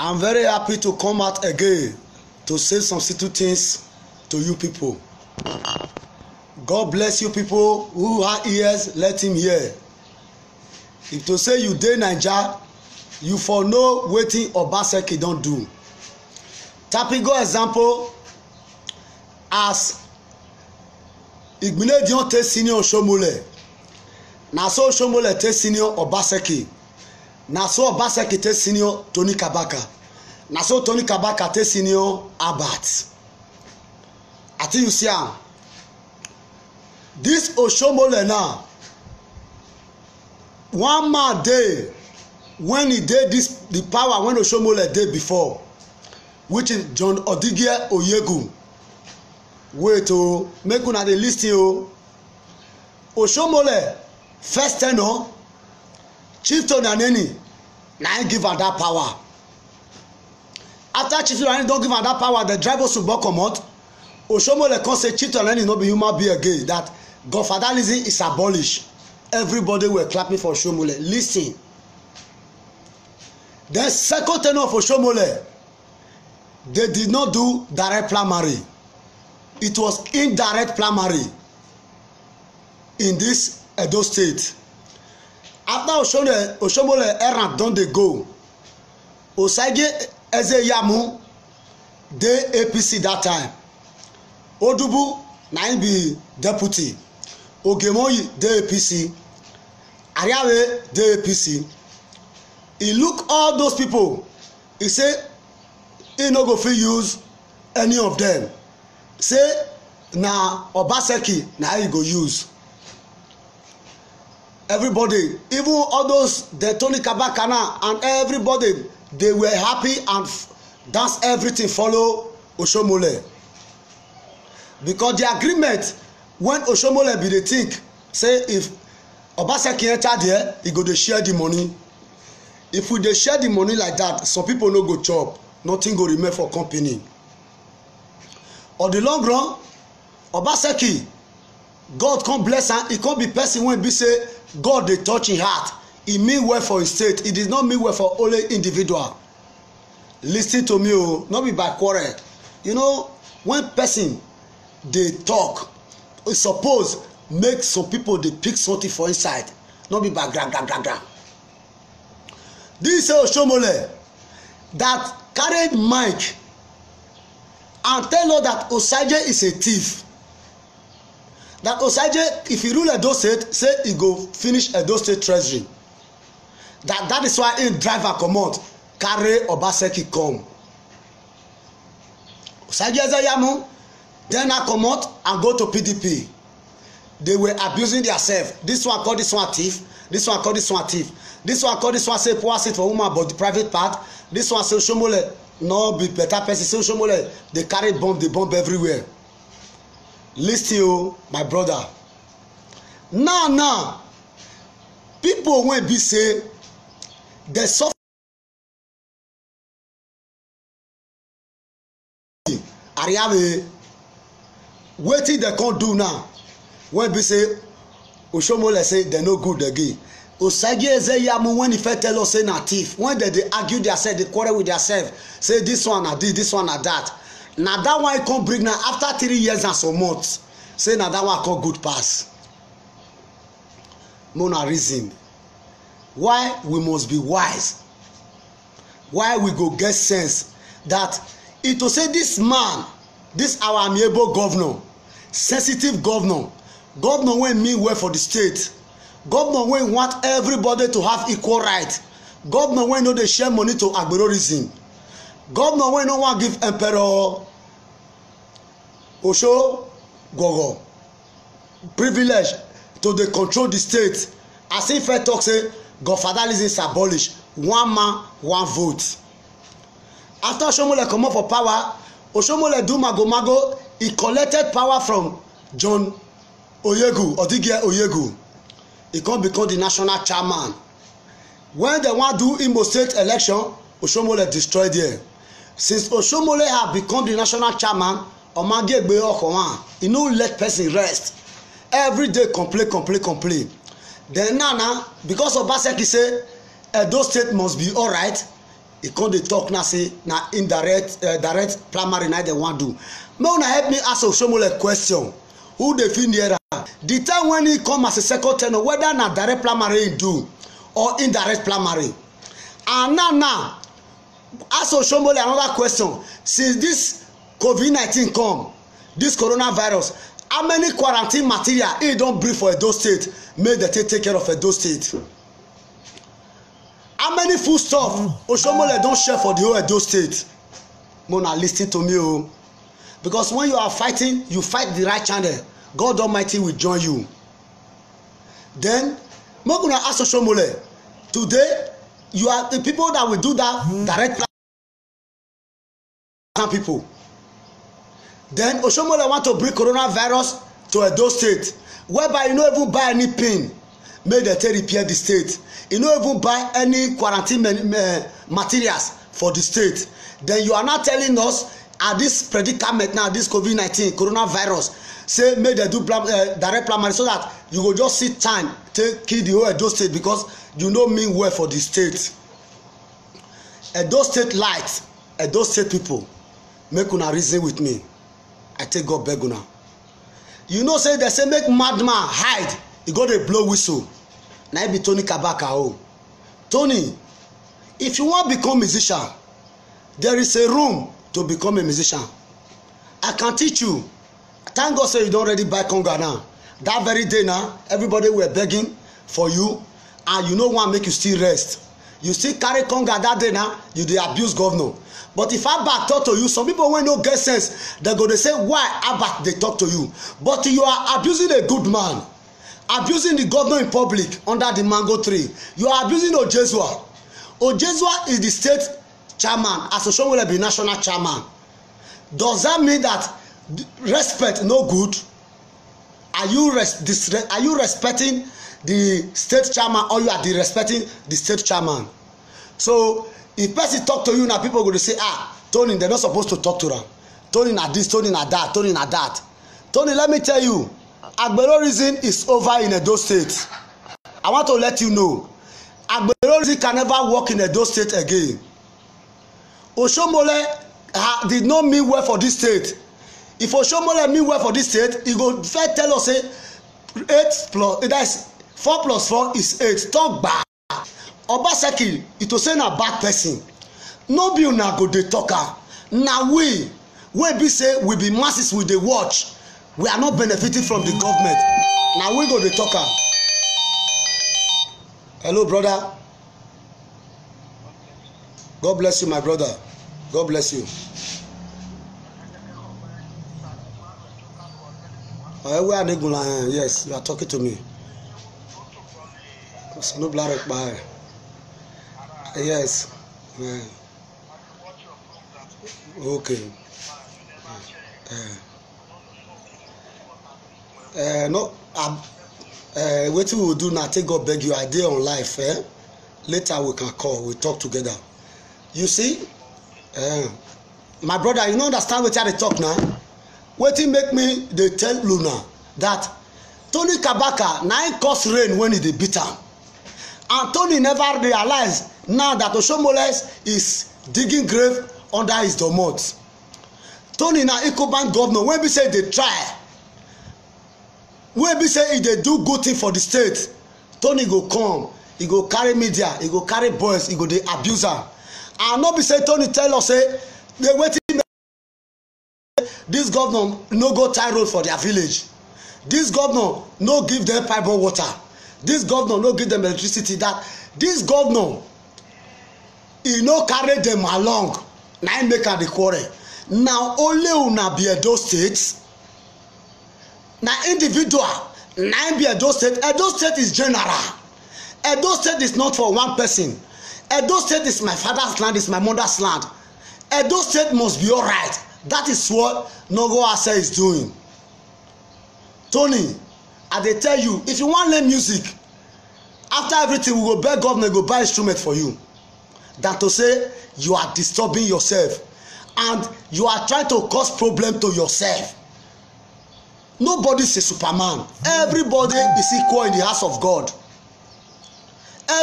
I'm very happy to come out again to say some little things to you people. God bless you people who have ears, let him hear. If to say you dey Naija, you for know wetin Obaseki don do. Typical example as Igbine Dion take senior Oshiomhole, na so Oshiomhole take senior Obaseki, na so Obaseki take senior Tony Kabaka, na so Tony Kabaka take senior Abat. I think you see am. This Oshiomhole now, one man dey when he did this the power when Oshiomhole dey before, which is John Odigie Oyegu. Wait o, make una dey lis ten o. Oshiomhole first tenure, Chief Tony Aneni na him give am that power. After Chief Tony Aneni don give am that power, the driver Osunbo comot. Oshiomhole come say Chief Tony Aneni no be human being again, that godfatherism is abolished. Everybody were clapping for Oshiomhole. Listen. The second tenure of Oshiomhole, they did not do direct primary. It was indirect primary in this Edo State. After Oshiomhole era don dey go, Osagie Ezeyamu dey APC that time. Odubu na him be deputy. Ogemoyi dey APC. Ariawe dey APC. He look all those people, he say he no go fit use any of them. Say na Obaseki na he go use. Everybody, even all those the Tony Kabaka now and everybody, they were happy and that's everything follow Oshiomhole. Because the agreement when Oshiomhole be dey think say if Obaseki enter there, he go dey share the money. If we dey share the money like that, some people no go chop, nothing go remain for company. On the long run, Obaseki, God come bless am. He come be person wey be say God dey touch him heart. He mean well for his state. He did not mean well for only individual. Listen to me o, no be by quarrel. You know, when person dey talk, e suppose make some people dey pick something for inside, no be by gra gra gra gra. This is Oshiomhole that carried mic and tell us that Osagie is a thief. That Osagie, if he rule Edo State, say he go finish Edo State treasury. That is why him drive am comot, carry Obaseki come. Osagie Ezeyamu then na comot and go to PDP. They were abusing themselves. This one call this one thief. This one call this one thief. This one call this one say poor seat for woman but the private part. This one say Oshiomhole no be better person. Say Oshiomhole they carry bomb, they bomb everywhere. Listen o, my brother. Now people wey be say they suffer Ariawe, wetin they come do now when be say Oshiomhole say they no good again. Osagie Ezeyamu when he first tell us say na thief, when they argue themselves, they quarrel with themselves, say this one na this one na that. Na that one he come bring now after 3 years and some months, say na that one come good pass. Mona reason why we must be wise, why we go get sense that it to say this man, this our amiable governor, sensitive governor wey mean well for the state, governor wey want everybody to have equal right, governor wey no dey share money to agberorism, governor wey no wan give Emperor Oshiomhole privilege to dey control the state, as if I talk say godfatherism is abolished, one man one vote. After Oshiomhole comot for power, Oshiomhole do mago, he collected power from John Odigie Oyegu. He come become the national chairman. When they want do Imo State election, Oshiomhole destroy there. Since Oshiomhole have become the national chairman, Omagegbe Okowan, he no let person rest. Every day complain. Then now, because Obaseki say Edo State must be alright, e come dey talk now say na indirect direct primary na dem wan do. Make una help me ask Oshomole question. Who dey fit near am? The time when he come as a second tenor, whether na direct primary he do or indirect primary. And now ask Oshomole another question. Since this COVID-19 come, this coronavirus, how many quarantine material he don bring for Edo State make dem take care of Edo State? How many food stuff Oshomole don share for the whole Edo State? Mona, lis ten to me o. Because when you are fighting, you fight the right channel. God Almighty will join you. Then, make una ask Oshomole. Today, you are the people that will do that direct people. Then Oshomole want to bring coronavirus to Edo State, whereby you no even buy any pin, make dem take repair the state. You no even buy any quarantine materials for the state. Then you are not telling us at this predicament now, this COVID-19 coronavirus, say make dem do direct primary so that you go just see time take kill the whole Edo State because you no mean well for the state. Edo State light, Edo State people, make una reason with me. I take God beg una. You know say they say make madman hide, he go dey blow whistle. Na be Tony Kabaka o. Tony, if you wan become musician, there is a room to become a musician. I can teach you. Thank God say you don already buy conga now. That very day now, everybody were begging for you, and you no wan make you still rest. You still carry conga that day now, you dey abuse governor. But if Abba talk to you, some people wey no get sense, they go dey say why Abba dey talk to you. But you are abusing a good man, abusing the governor in public under the mango tree. You are abusing Ojezua. Ojezua is the state chairman, as Oshomole be national chairman. Does that mean that respect no good? Are you respecting the state chairman, or you are respecting the state chairman? So if person talk to you now, people go to say, Tony, they're not supposed to talk to them. Tony na this, Tony na that, Tony na that. Tony, let me tell you, Agberorism is over in Edo State. I want to let you know, Agberorism can never work in Edo State again. Oshomole did not mean well for this state. If Oshomole mean well for this state, he go first tell us say 4 plus 4 is 8. Talk back. Obaseki, it was say na bad person. No be una go dey talk am. Na we be say we be masses, we dey watch. We are not benefiting from the government. Na we go dey talk am. Hello, brother. God bless you, my brother. God bless you. Yes, you are talking to me. No black by. Yes. Okay. No. Wetin we will do now? Take God beg you. I dey on life. Later we can call. We talk together. You see, my brother, you no understand wetin I dey talk now. Wetin make me dey tell Luna that Tony Kabaka na him cause rain when he dey beat am, and Tony never realize now that Oshomole is digging grave under his domot. Tony na Ikoban governor wey be say dey try, wey be say he dey do good thing for the state. Tony go come, he go carry media, he go carry boys, he go dey abuse am. And no be say Tony tell us say dey wetin this governor no go tie road for their village. This governor no give them pipe water. This governor no give them electricity. That this governor, he no carry them along. Na him make am dey quarrel. Now only una be Edo State. Na individual. Na him be Edo State. Edo State is general. Edo State is not for one person. Edo State is my father's land, is my mother's land. Edo State must be all right. That is what Nogo Ase is doing. Tony, I dey tell you, if you wan learn music, after everything we go beg government go buy instrument for you, than to say you are disturbing yourself and you are trying to cause problem to yourself. Nobody is a Superman. Everybody is equal in the house of God.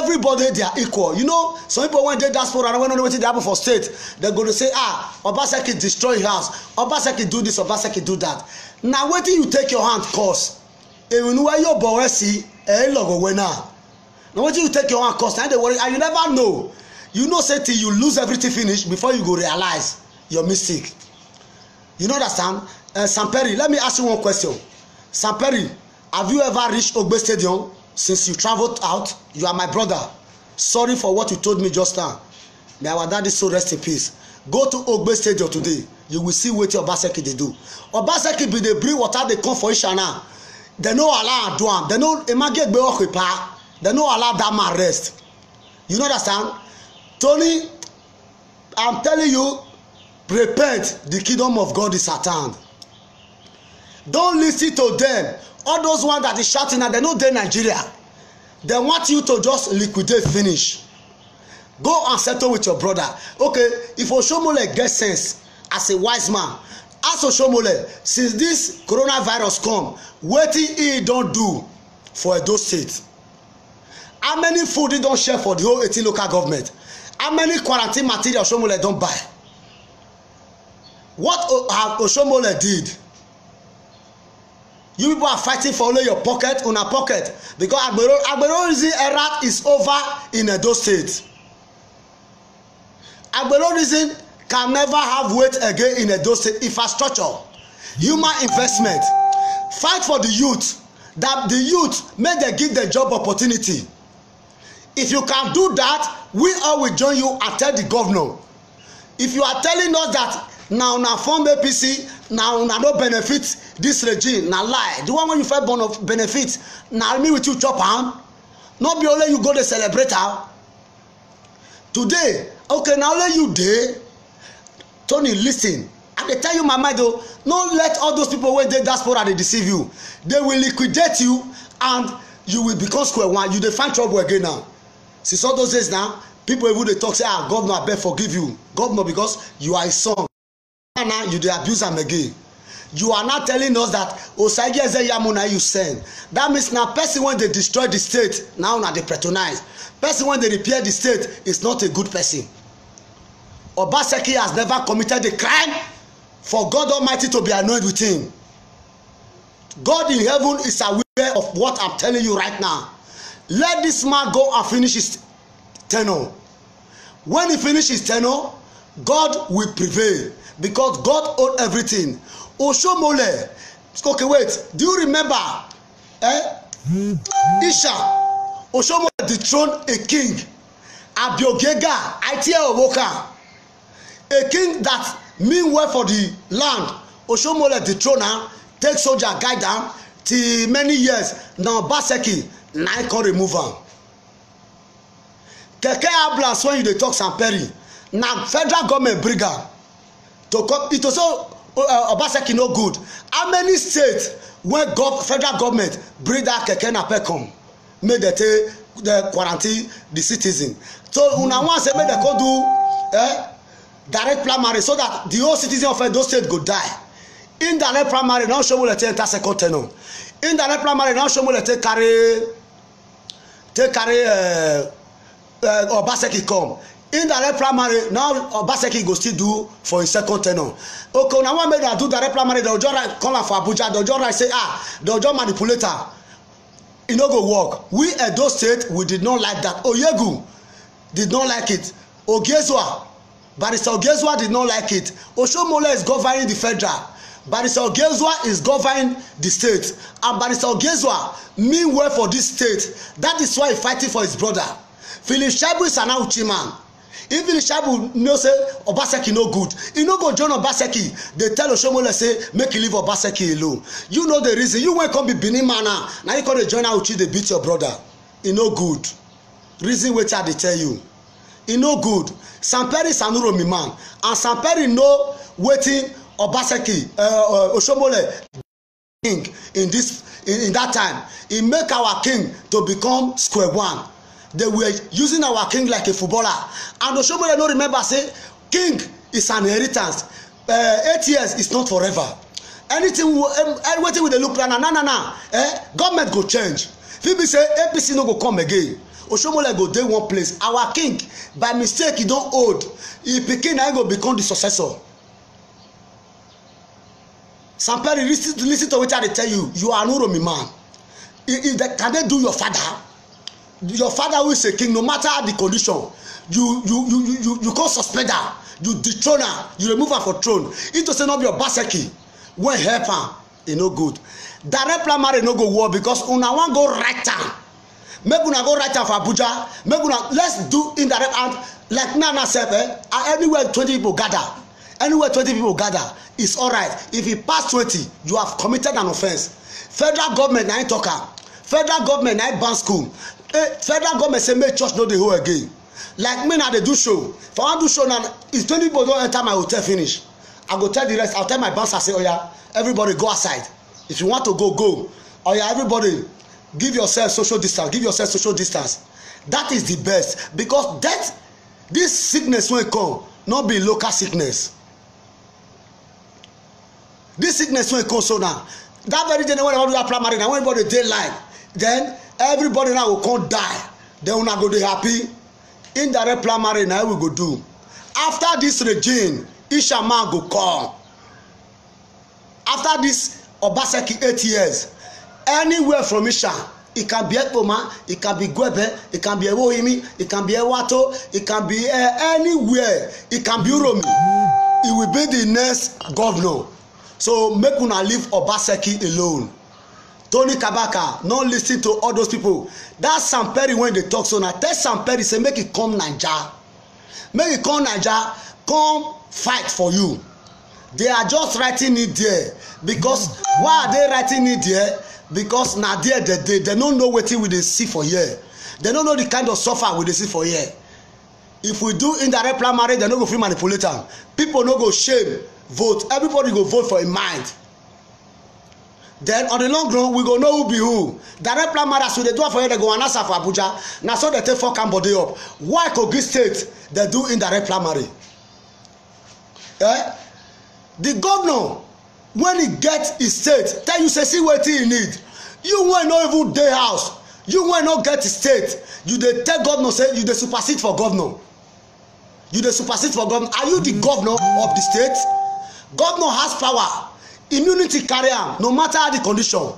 everybody they are equal. You know, some people when they diaspora and when they happen for state, they're going to say, Obaseki destroy house, Obaseki do this, Obaseki do that. Now wait till you take your hand cause. Even when your boy see logo winner. Now wait till you take your hand cause, and they worry, and you never know. You know, say till you lose everything finish before you go realize your mistake. You know understand? Sam Perry, let me ask you one question. Sam Perry, have you ever reached Ogbe Stadium since you traveled out? You are my brother. Sorry for what you told me just now. May our daddy so rest in peace. Go to Ogbe Stadium today. You will see what Obaseki they do. Obaseki be the bring water they come for Ishana. They no allow do am. They no emage gbe okipa. They no allow that man rest. You know understand? Tony, I'm telling you, repent. The kingdom of God is at hand. Don't listen to them. All those ones that is shouting and they know they're Nigeria. They want you to just liquidate, finish. Go and settle with your brother. Okay, if Oshomole gets sense as a wise man, ask Oshomole, since this coronavirus come, what he don't do for Edo State? How many food he don't share for the whole 18 local government? How many quarantine material Oshomole don't buy? What Oshomole did? You people are fighting for only your pocket, on a pocket, because Agbero reason era is over in Edo State. Agbero reason can never have weight again in Edo State. Infrastructure, human investment, fight for the youth, that the youth may they give the job opportunity. If you can do that, we all will join you and tell the governor. If you are telling us that now form APC, now no benefit this regime, na lie. The one when you first born of benefit, now me with you chop hand. Not be only you go to celebrate her. Today, okay, now only you there. Tony, listen. I dey tell you my mind though, no let all those people when they diaspora they deceive you. They will liquidate you and you will become square one. You dey find trouble again now. Since all those days now, people even they talk say, governor, I beg forgive you. Governor, because you are his son. Now you dey abuse am again. You are not telling us that Osagie Ezeyamuna you send. That means now person when they destroy the state, now they patronize. Person when they repair the state is not a good person. Obaseki has never committed a crime for God Almighty to be annoyed with him. God in heaven is aware of what I'm telling you right now. Let this man go and finish his tenure. When he finishes his tenure, God will prevail because God owns everything. Oshomole, okay, wait. Do you remember? Isha, Oshomole dethroned a king, Abiogega, Itia Owoka, a king that mean well for the land. Oshomole dethroned her, take soldier, guide them till many years. Now Obaseki, now can remove her. Keke Ablas when you dey talk Sam Perry, now federal government bring her to come. It also Obaseki no good. How many states when federal government bring that keke nape come, make they take the quarantine the citizen. So una wan say make they come do direct primary so that the whole citizen of Edo State go die. Indirect primary now show let enter second tenor. Indirect primary now show let take carry Obaseki come. Indirect primary now Obaseki go still do for his second tenor. Okay, now one make that do direct primary, they just call for Abuja, they just say they just manipulate her. It no go work. We Edo State, we did not like that. Oyegu did not like it. Ogezwa, Barrister Ogezwa did not like it. Oshomole is governing the federal. Barrister Ogezwa is governing the state. And Barrister Ogezwa mean well for this state. That is why he's fighting for his brother. Philip Shabu is an ouchie man. If Philip Shabu know say Obaseki no good, he no go join Obaseki. They tell Oshomole say make you leave Obaseki alone. You know the reason. You won't come be Benin man now. Now you come to join Auchi, they beat your brother. He no good. Reason which I tell you. He no good. Sam Perry is an Uromi man. And Sam Perry know waiting Obaseki, Oshomole king in that time. He make our king to become square one. They were using our king like a footballer. And Oshomole no remember say king is an inheritance. 8 years is not forever. Anything with the look government go change. If we say APC no go come again, Oshomole go dey one place. Our king by mistake he don old. He pikin na go become the successor. Samperi, listen to wetin I dey tell you. You are no Roman man. Can they do your father? Your father who is a king, no matter the condition, you can't suspend her, you dethrone her, you remove her for throne. It to say not be your Obaseki when help her, e no good. Direct primary no go work because una wan go right time. Make una go right time for Abuja. Make una let's do indirect and like now sef anywhere 20 people gather. Anywhere 20 people gather, it's all right. If you pass 20, you have committed an offense. Federal government na talk am. Federal government na ban school. Federal government say make church no dey hold again. Like me na dey do show. If I wan do show now, if 20 people don enter my hotel finish, I go tell the rest. I'll tell my bouncer say, oya, everybody go outside. If you want to go, go. Oya, everybody give yourself social distance. Give yourself social distance. That is the best because this sickness wey come no be local sickness. This sickness wey come so now. That very day when I want to do that primary, now when everybody dey line, then everybody now will come die. Then una go dey happy. Indirect primary now we go do. After this regime, Isha man go come. After this Obaseki 8 years, anywhere from Isha, it can be Ekpoma, it can be Gwebe, it can be Ewohimi, it can be Ewato, it can be anywhere, it can be Uromi. It will be the next governor. So make una leave Obaseki alone. Tony Kabaka, no listen to all those people. That Samperi when they talk so now, tell Samperi say make it come Naija. Make it come Naija, come fight for you. They are just writing it there. Because why are they writing it there? Because now there they don't know wetin we dey see for here. They don't know the kind of suffer we dey see for here. If we do indirect primary, they no go free manipulate am. People no go shame vote. Everybody go vote for a mind. Then on the long run, we go know who be who. Direct primary as we dey do for here, they go announce for Abuja. Now so they take fuck body up. Why Kogi State they do indirect primary? The governor when he get his state tell you say see wetin he need. You wey no even dey house, you wey no get his state, you dey tell governor say you dey supersede for governor. You dey supersede for governor. Are you the governor of the state? Governor has power. Immunity carry am no matter the condition.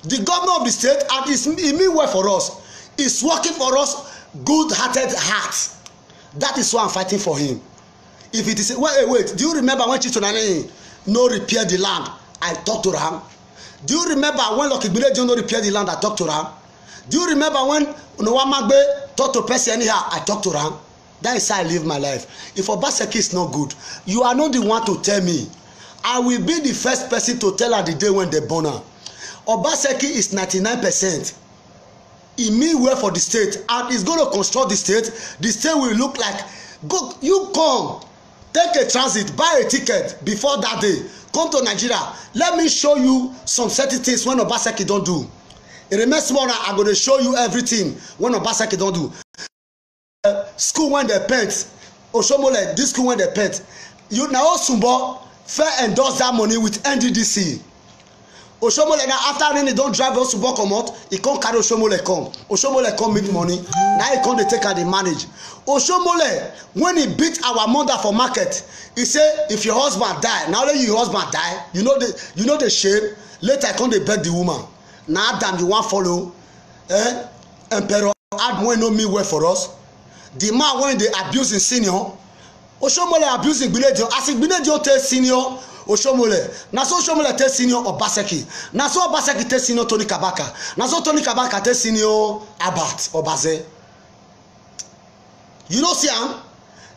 The governor of the state and he mean well for us. He's working for us good-hearted heart. That is why I'm fighting for him. If it is wait, do you remember when Chitonane no repair the land? I talked to Ram. Do you remember when Lucky Bilejo no repair the land? I talked to Ram. Do you remember when Nwamagbe talked to Percy anyhow? I talked to Ram. That is how I live my life. If Obaseki is not good, you are not the one to tell me. I will be the first person to tell her the day when they born her. Obaseki is 99%. He mean well for the state and he's going to construct the state. The state will look like, go, you come, take a transit, buy a ticket before that day. Come to Nigeria. Let me show you some certain things when Obaseki don't do. It remains small now. I'm going to show you everything when Obaseki don't do. School when they paint. Oshomole, this school when they paint. You now Sumbo fair endorse that money with NDDC. Oshomole now after then he don't drive Osumbo come out, he can't carry Oshomole come. Oshomole come make money. Now he can't take and they manage. Oshomole, when he beat our mother for market, he say if your husband die, now let your husband die, you know the shame. Later I can't they beg the woman. Now damn you want follow. Emperor add when no me well for us. The man when they abusing senior, Oshomole abusing Gbinedio. As Gbinedio tell senior Oshomole, na so Oshomole tell senior Obaseki, na so Obaseki tell senior Tony Kabaka, na so Tony Kabaka tell senior Abat Obaze. You know see am?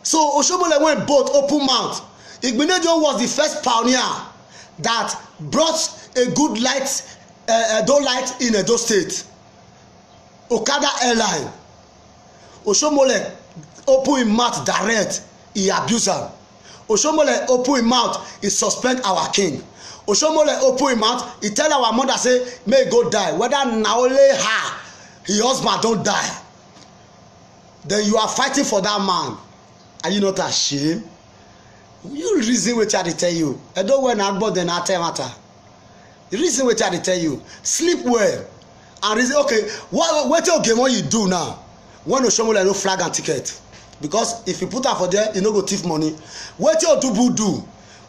So Oshomole went both open mouth. Gbinedio was the first pioneer that brought a good light, light in Edo State. Okada Airline. Oshomole open him mouth direct, he abuse am. Oshomole open him mouth, he suspend our king. Oshomole open him mouth, he tell our mother say may he go die, whether na only her his husband don die. Then you are fighting for that man. Are you not ashamed? You reason wetin I dey tell you. Edo when agbo den na tell matter. The reason wetin I dey tell you, sleep well. and reason okay wetin Ogemo you do now when Oshomole no flag and ticket because if you put am for there you no go thief money. Wetin Odubu do?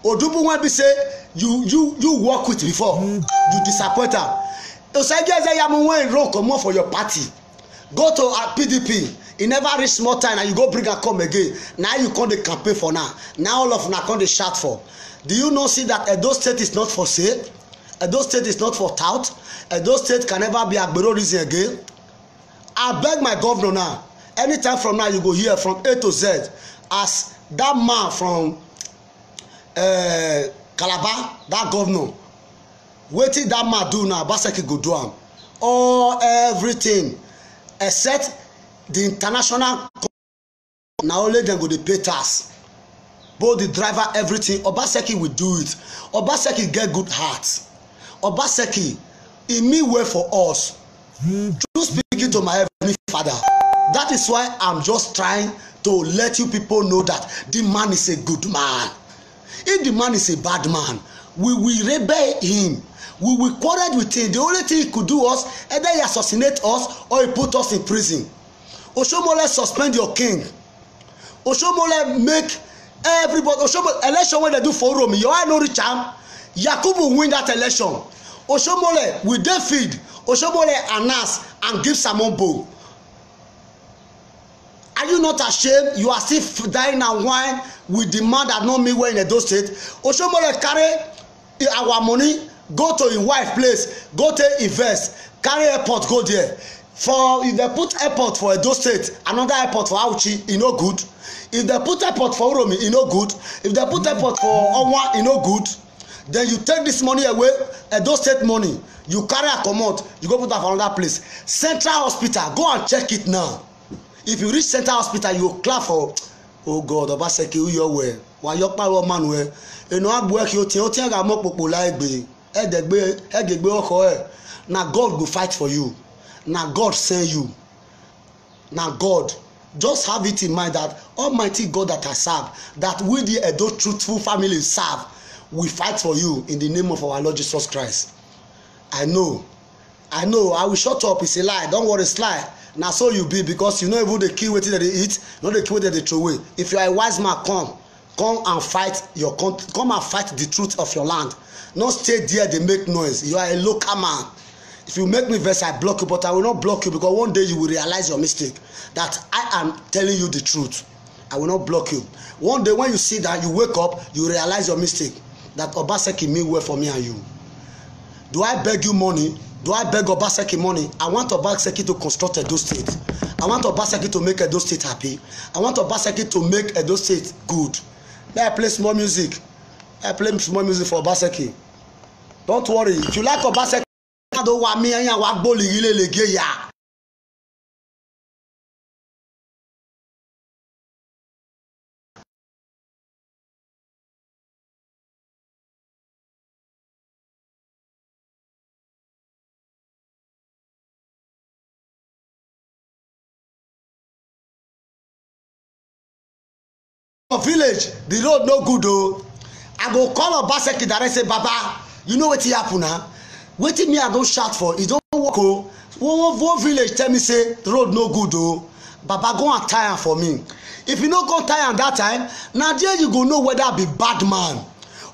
Odubu wen be say you work with before you disappoint am. Osage Ezeyamu wen he run comot for your party go to PDP e never reach small time and you go bring am come again. Now you come dey campaign for now all of una come dey shout for. Do you know see that Edo State is not for sale? Edo State is not for tout. Edo State can never be Agbero reason again. I beg my governor now, anytime from now you go hear from A to Z as that man from Calabar, that governor, wetin that man do now, Obaseki go do am. All everything except the international, na only dem go dey pay tax. Both the driver, everything, Obaseki will do it. Obaseki get good heart. Obaseki, he mean well for us. True speaking to my heavenly Father, that is why I'm just trying to let you people know that the man is a good man. If the man is a bad man, we will rebel him. We will quarrel with him. The only thing he could do us, either he assassinate us or he put us in prison. Oshomole suspend your king. Oshomole make everybody. Oshomole election when they do for Uromi, your eye no reach am. Yakubu win that election. Oshomole will dey feed. Oshomole announce and give Simon Bow. Are you not ashamed? You are still dying and wine with the man that know me well in Edo State. Oshomole carry our money, go to him wife place, go to invest, carry airport, go there. For if they put airport for Edo State, another airport for Auchi, e no good. If they put airport for Uromi, e no good. If they put airport for Onwa, e no good. Then you take this money away, Edo State money, you carry a comot, you go put am for another place. Central Hospital, go and check it now. If you reach Central Hospital, you go clap for, oh God, Obaseki who you well, wa yo paro man we, eno agbo e ki o tin ga mo popo la egbe, egbe oko e. Na God go fight for you. Na God send you. Na God. Just have it in mind that Almighty God that I serve, that we the Edo truthful family serve, we fight for you in the name of our Lord Jesus Christ. I know, I will shut up. It's a lie. Don't worry, it's lie. Now so you be, because you know even the kill wetin dem dey eat, not the kill wetin dem dey throw away. If you are a wise man, come and fight your country, come and fight the truth of your land. Not stay there dey make noise. You are a local man. If you make me vex, I block you, but I will not block you because one day you will realize your mistake, that I am telling you the truth. I will not block you. One day when you see that, you wake up, you realize your mistake, that Obaseki mean well for me and you. Do I beg you money? Do I beg Obaseki money? I want Obaseki to construct Edo State. I want Obaseki to make Edo State happy. I want Obaseki to make Edo State good. May I play small music? I play small music for Obaseki. Don't worry. If you like Obaseki, don't want me and you want boli ile lege ya. Village, the road no good though. I go call Obaseki direct say, Baba, you know wetin happen now? Wetin me I don shout for, e don work o. One village tell me say the road no good o. Baba go and tie am for me. If you no go tie am that time, na there you go know whether I be bad man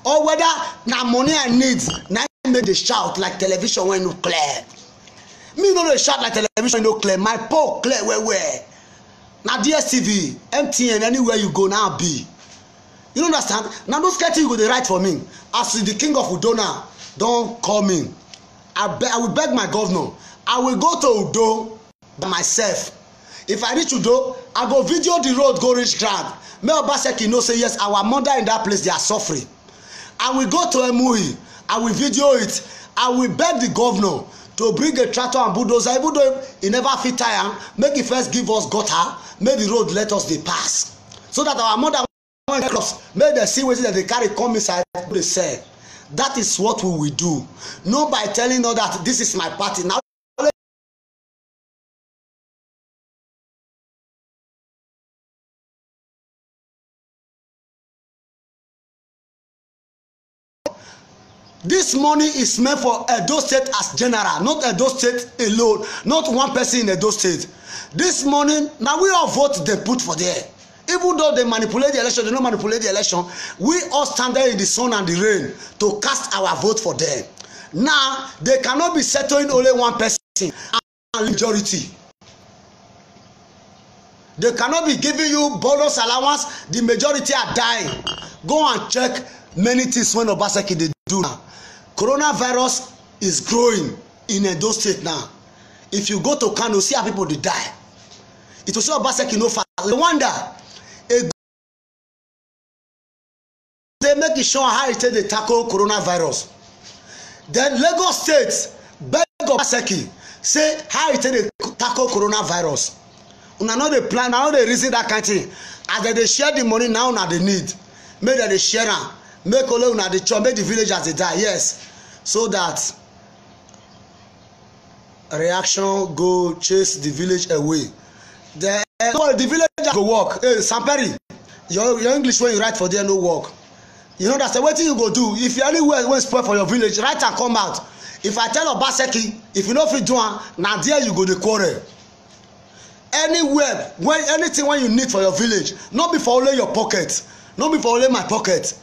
or whether na money I need na make dey shout like television wey no clear. Me no dey shout like television wey no clear. My pole clear well well. Na DSTV, MTN, anywhere you go now be. You understand? Now those kind you go dey write for me. As the king of Udo now, don't call me. I will beg my governor. I will go to Udo by myself. If I reach Udo, I go video the road go reach ground. May Obaseki know say yes, our mother in that place they are suffering. I will go to Emui. I will video it. I will beg the governor to bring a tractor and bulldozer, even though he never fit tire, make he first give us gutter, make the road let us dey pass, so that our mother make dem see wetin dem dey carry come inside dey sell. That is what we will do. Not by telling us that this is my party now. This money is meant for Edo State as general, not Edo State alone, not one person in Edo State. This money, now we all vote they put for there. Even though they manipulate the election, they don't manipulate the election. We all stand there in the sun and the rain to cast our vote for them. Now, they cannot be settling only one person and majority. They cannot be giving you bonus allowance. The majority are dying. Go and check many things when Obaseki they do now. Coronavirus is growing in Edo State now. If you go to Kano, see how people they die. It will show Obaseki no fast. No wonder they make it show how it they tackle coronavirus. Then Lagos State beg Obaseki say how it they tackle coronavirus. Una know the plan, now they reason that kind of thing. As they share the money now, now they need. Make that they share am. Make all una the chop, make the villagers they die. Yes, so that reaction go chase the village away. The villagers go work. Hey, Samperi, your English when you write for there no work. You know that's the way thing you go do. If you anywhere when spoil for your village, write and come out. If I tell Obaseki, if you know if you do am, now there you go the quarrel. Anywhere, when anything when you need for your village, not before only your pocket, not before only my pocket.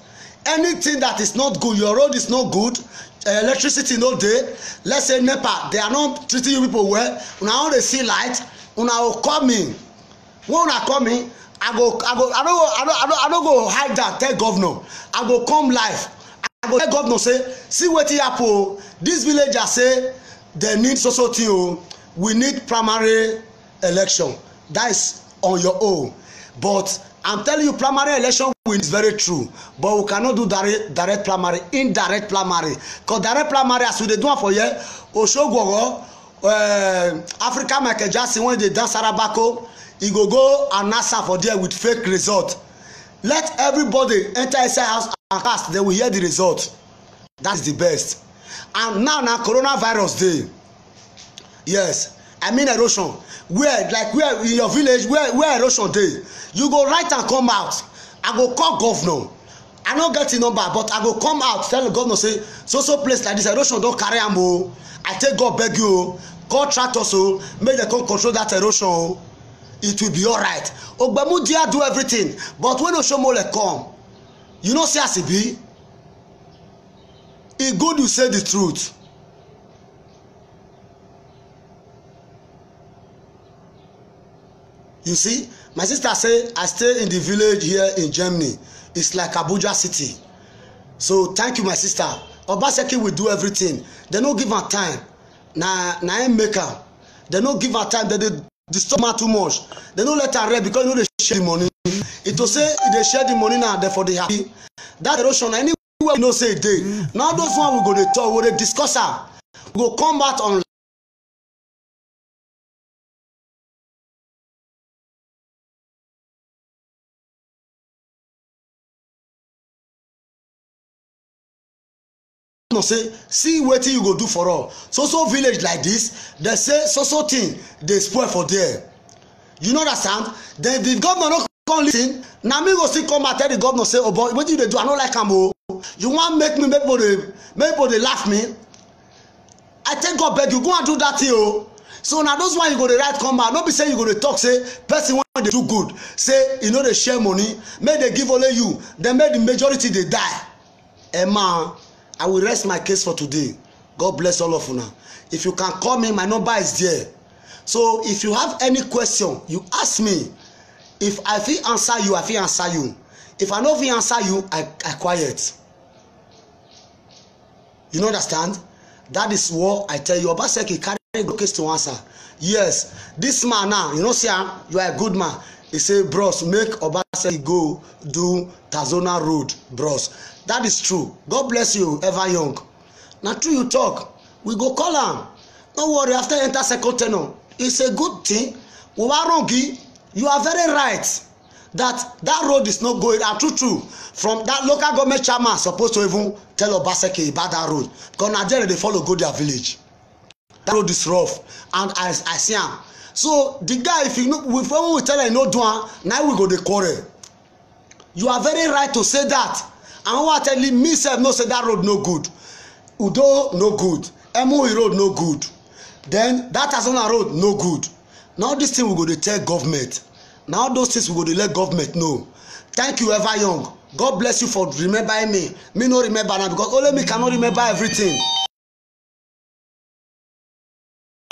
Anything that is not good, your road is not good, electricity no dey. Let's say NEPA, they are not treating you people well. Now they see light, una will call me. When una call me, I don't go hide that. Tell governor, I go come live. I go tell governor say, see what he happen. This villager say they need so thing. We need primary election. That is on your own. But I'm telling you, primary election is very true. But we cannot do direct primary, indirect primary. Because direct primary, as we do it for here, Oshogwogo, Africa Michael Jackson, when they dance Arabako, he go and answer for there with fake result. Let everybody enter inside house and cast. They will hear the result. That's the best. And now coronavirus day. Yes, I mean erosion. Where in your village, where erosion day, you go right and come out. I go call governor. I don't get the number, but I go come out, tell the governor say, so place like this erosion don't carry am o. I take God beg you, call tractor so make them come control that erosion. It will be alright. Ogbemudia do everything, but when Oshomole come, you know say as e be. E good you say the truth. You see, my sister say I stay in the village here in Germany. It's like Abuja city. So thank you, my sister. Obaseki will do everything. They no give her time. Na make her. They no give her time. They disturb her too much. They no let her read because you know they share the money. It will say they share the money now. Therefore they happy. That erosion anywhere you know say day. Now those one we go to talk. We go discuss her. We go come back on. Say see wetin you go do for all so village like this. They say so thing they spoil for there. You know understand? Then the governor no come listen. Na me go still come and tell the governor say, oh boy, wetin you dey do? I no like am o. You wan make people dey laugh me? I tell God beg you go and do that thing o. So na those one you go dey write come out. No be say you go dey talk say person wey dey do good say you no dey share money, make dey give only you, then make the majority dey die. Emma, I will rest my case for today. God bless all of you now. If you can call me, my number is there. So if you have any question, you ask me. If I fit answer you, I fit answer you. If I no fit answer you, I quiet. You know understand? That is what I tell you. Obaseki carry the case to answer. Yes, this man now, you know say you are a good man. He say, bros, make Obaseki go do Tazona Road, bros. That is true. God bless you, ever young. Now true you talk. We go call am. Don't worry, after enter second tenor. It's a good thing. Uwarongi, you are very right. That road is not going out true. From that local government chairman supposed to even tell Obaseki about that road. Because Nigeria they follow go their village. That road is rough. And I see him. So the guy, if you know, when we tell him no do am, now we go the quarrel. You are very right to say that. And what I tell him, me self no say that road no good. Udo no good, Emohi road no good, then that Azona road no good. Now this thing we go to tell government. Now those things we go to let government know. Thank you, Ever Young. God bless you for remembering me. Me no remember now because only me cannot remember everything.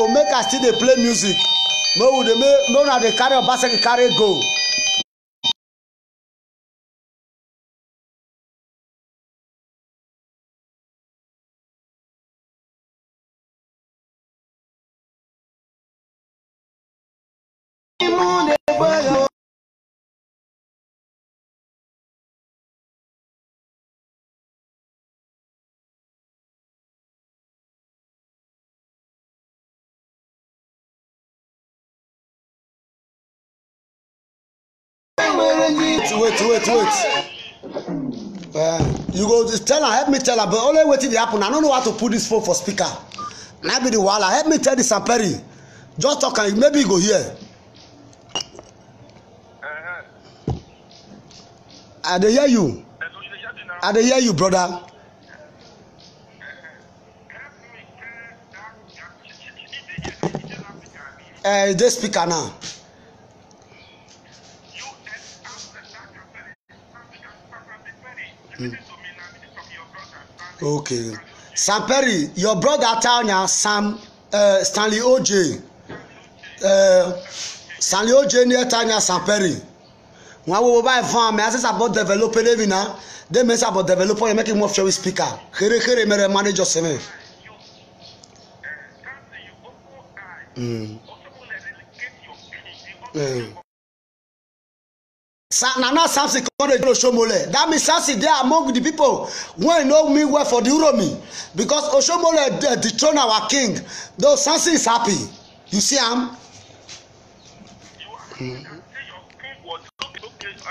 So make I still dey play music. No, na dey carry Obaseki carry go. Wait. You go tell her, help me tell her, but only wetin dey happen. I don't know how to put this phone for speaker. Na be the wahala. Help me tell the Samperi. Just talk and maybe you go hear. I dey hear you. I dey hear you, brother. This speaker now. Okay. Samperi, your brother Tanya Stanley OJ. Stanley OJ near Tanya Samperi. When we buy farm, I say about developing even now. They mention about developing and making more show speaker. Here, mere manager seven. Nana Samson Oshomole. That means Samson there among the people when know me well for the Uromi. Because Oshomole dethroned our king. Though Samson is happy. You see him?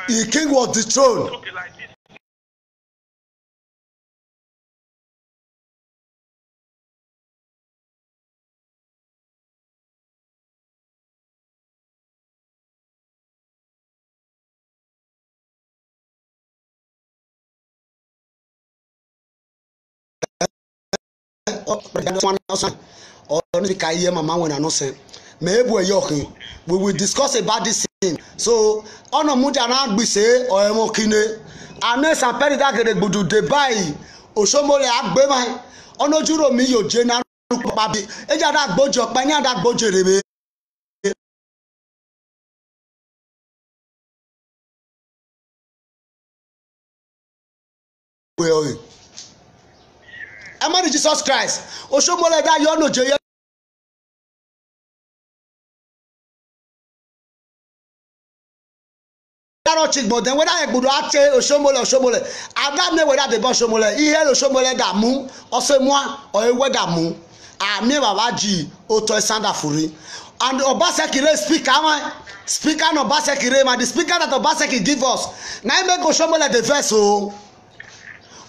The king was dethroned. We will discuss about this thing. So, ono muja na gbise o emo kine. Ane Samperi da gede gbudu de bayi. Oshomole agbe mai. Ono juro mi yo je na papi. Eja da gbojo pa ni da gbojo rebe. Amadi Jesus Christ. Oshomole da yo no je. But then when I go to ache Oshomole, I don't know whether the boss Oshomole, he heard Oshomole da mu, also moi, or a weather mu. I never waji Oto Sanda Furi. And Obaseki speaker no Obaseki, the speaker that Obaseki give us. Now I make Oshomole the vessel.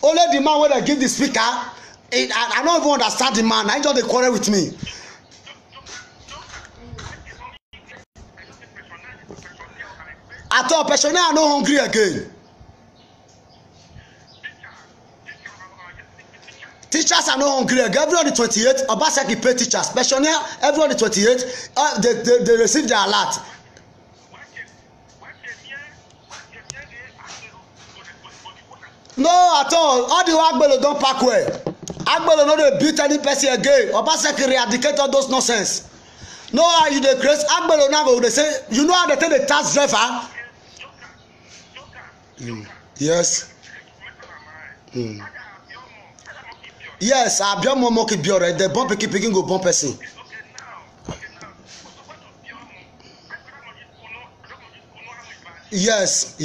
Only the man when I give the speaker, I don't even understand the man. I just they quarrel with me. I thought personnel are not hungry again. Teachers are not hungry again. Every on the 28th, Obaseki pay teachers. Personnel, every on the 28th, they receive their alert. No, at all the Agbelo don't pack well. Agbelo no dey beat any person again. Obaseki eradicate all those nonsense. No, how you dey craze? Agbelo now go dey say, you know how they take the tax driver? Yes. Yes, Abiomo moki biore. The bomb picking go bomb person. Yes.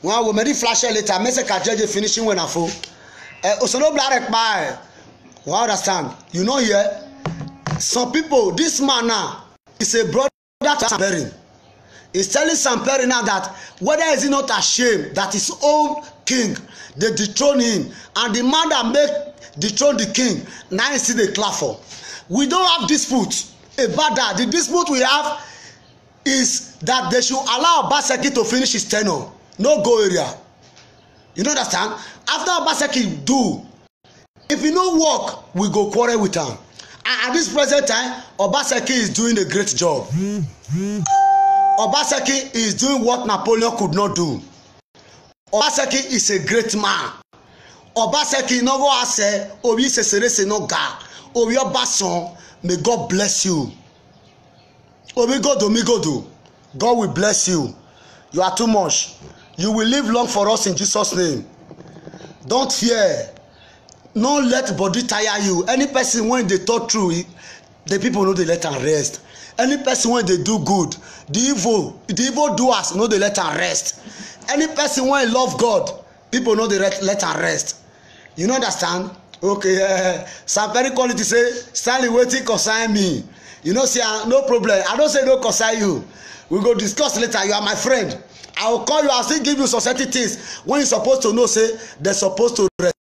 Well, we made it flash later. Message JJ finishing when I fall. Osono black by. You understand? You know here, some people. This man now is a brother to Samperi. He's telling Samperi now that whether is he not ashamed that his own king they dethrone him, and the man that make dethrone the king. Now you see the clap for. We don't have dispute about that. The dispute we have is that they should allow Obaseki to finish his tenure. No go area. You know understand? After Obaseki do, if he no work, we go quarrel with him. And at this present time, Obaseki is doing a great job. Obaseki is doing what Napoleon could not do. Obaseki is a great man. Obaseki no go ase obi sesere no ga. Obi Obasan, may God bless you. Obi Godo. God will bless you. You are too much. You will live long for us in Jesus' name. Don't fear. No let body tire you. Any person when they talk through it, the people know they let them rest. Any person when they do good, the evil doers know they let them rest. Any person when love God, people know they let them rest. You know understand? Okay, some very quality say Stanley waiting concern me. You know say no problem. I don't say no concern you. We go discuss later. You are my friend. I will call you. I will still give you society things when you supposed to know. Say they're supposed to rest.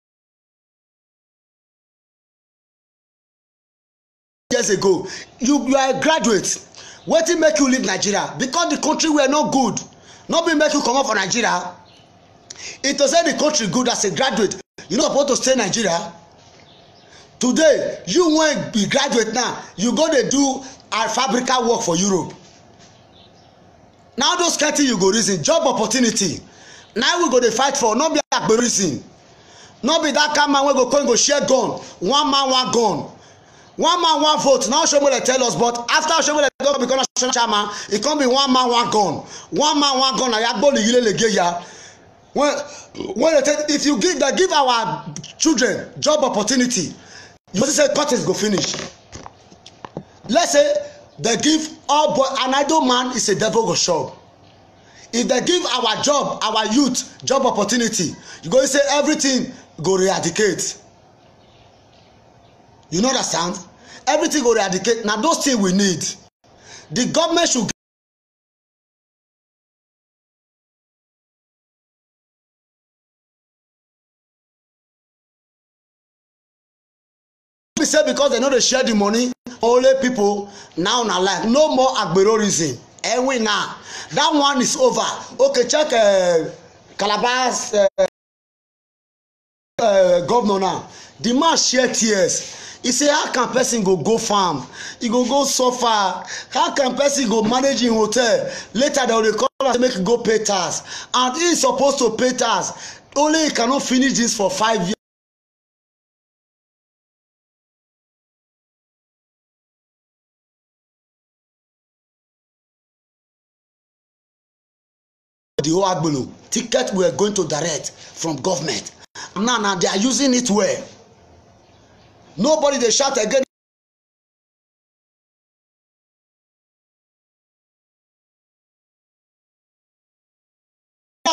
Years ago, you are a graduate. Wetin make you leave Nigeria? Because the country were not good. Not be make you come out for Nigeria. It was say the country good as a graduate. You not supposed to stay in Nigeria. Today, you want be graduate now. You go to do a fabrica work for Europe. Now those kind of things you go reason job opportunity. Now we go to fight for not be like reason. Not be that kind man we go share gun. One man one gun. One man one vote. Now Oshomole tell us, but after Oshomole go become national chairman, it can't be one man one gun. One man one gun. When they take, if you give our children job opportunity, you must say cottage go finish. Let's say they give all boy an idle man is a devil go shop. If they give our job, our youth job opportunity, you go say everything go eradicate. You know understand? Everything go eradicate. Now those things we need. The government should be say because they know they share the money. Only people now na life. No more agberorism. And we now that one is over. Okay, check Calabas governor now. The man share tears. He say how can person go farm? He go suffer. How can person go manage in hotel? Later they will call us to make him go pay tax. And he is supposed to pay tax. Only he cannot finish this for 5 years. The whole Agbolo ticket we are going to direct from government. Now they are using it well. Nobody they shout again.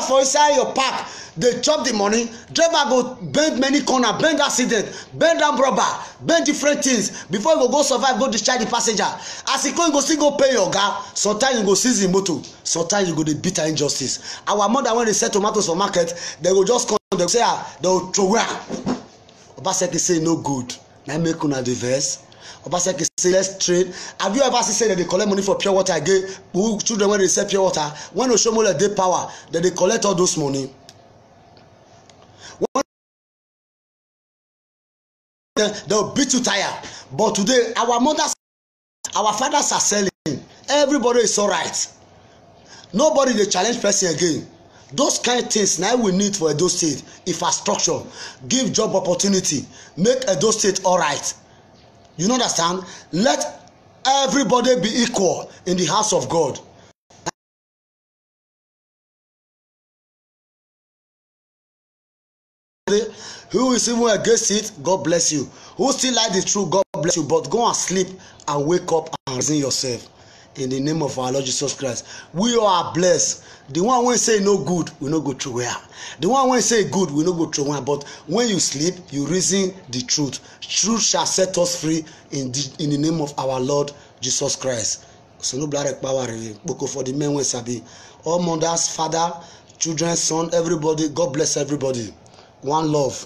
For inside your park, they chop the money. Driver go bend many corner, bend accident, bend down rubber, bend different things before you go survive. Go discharge the passenger. As you go still go pay your guy. Sometimes you go seize the motor. Sometimes you go dey beat her injustice. Our mother when they sell tomatoes for market, they go just come. They say they will throw away. Obaseki say no good. Now make una the verse. Obaseki say let's trade. Have you ever seen that they collect money for pure water again? Children when they sell pure water, when Oshomole dey power, that they collect all those money. They'll beat you tired. But today, our mothers, our fathers are selling. Everybody is alright. Nobody they challenge person again. Those kind of things now we need for Edo State. Infrastructure, give job opportunity, make Edo State alright. You know understand? Let everybody be equal in the house of God. Who is even against it, God bless you. Who still like the truth, God bless you. But go and sleep and wake up and reason yourself. In the name of our Lord Jesus Christ. We are blessed. The one when say no good, we no go through where. The one when say good, we no go through where. But when you sleep, you reason the truth. Truth shall set us free in the name of our Lord Jesus Christ. So no blood power for the men when sabi. All mothers, father, children, son, everybody. God bless everybody. One love.